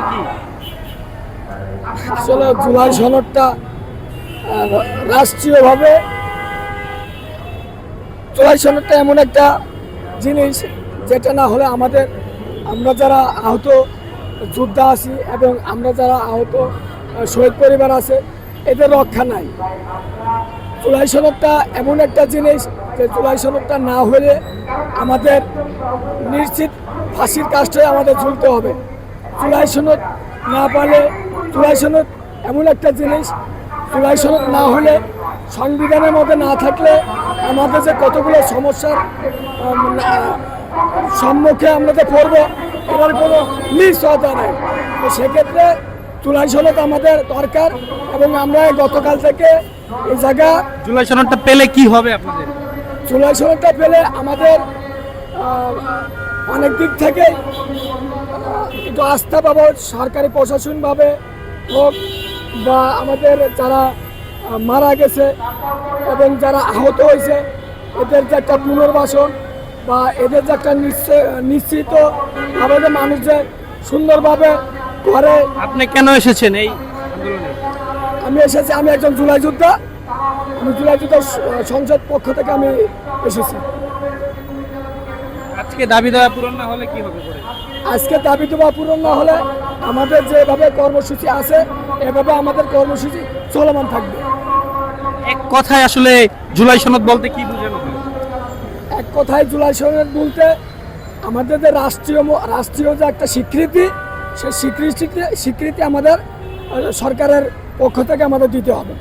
কি? আসলে জুলাই সনদটা রাষ্ট্রীয়ভাবে জুলাই সনদটা এমন একটা জিনিস যেটা না হলে আমরা যারা আহত যোদ্ধা আছি এবং আমরা যারা আহত শহীদ পরিবার আছে এদের রক্ষা নাই। জুলাই সনদটা এমন একটা জিনিস যে জুলাই সনদটা না হলে আমাদের নিশ্চিত ফাঁসির কাজটাই আমাদের ঝুলতে হবে। জুলাই সনদ না পালে জুলাই সনদ এমন একটা জিনিস, জুলাই সনদ না হলে সংবিধানের মধ্যে না থাকলে আমাদের যে কতগুলো সমস্যার সম্মুখে আমরা যে পড়বো এটার কোনো নিশ্চয়তা নেই। তো সেক্ষেত্রে জুলাই সনদ আমাদের দরকার এবং আমরা গতকাল থেকে এই জায়গা জুলাই সনদটা পেলে কি হবে আপনাদের? জুলাই সনদটা পেলে আমাদের অনেক দিক থেকে একটু আস্থা পাবো, সরকারি প্রশাসনভাবে হোক বা আমাদের যারা মারা গেছে এবং যারা আহত হয়েছে এদের যে একটা পুনর্বাসন বা এদের যে একটা নিশ্চিত আমাদের মানুষ যে সুন্দরভাবে ঘরে। আপনি কেন এসেছেন এই আন্দোলনে? আমি এসেছি, আমি একজন জুলাই যোদ্ধা, আমি জুলাই যোদ্ধা সংসদ পক্ষ থেকে আমি এসেছি। আজকে দাবি দেওয়া পূরণ না হলে কি হবে পরে? আজকে দাবি দেওয়া পূরণ না হলে আমাদের যেভাবে কর্মসূচি আছে এভাবে আমাদের কর্মসূচি চলমান থাকবে। এক কথায় আসলে জুলাই সনদ বলতে কি বোঝানো হয়? এক কথায় জুলাই সনদ বলতে আমাদের যে রাষ্ট্রীয় যে একটা স্বীকৃতি, সেই স্বীকৃতি আমাদের সরকারের পক্ষ থেকে আমাদের দিতে হবে।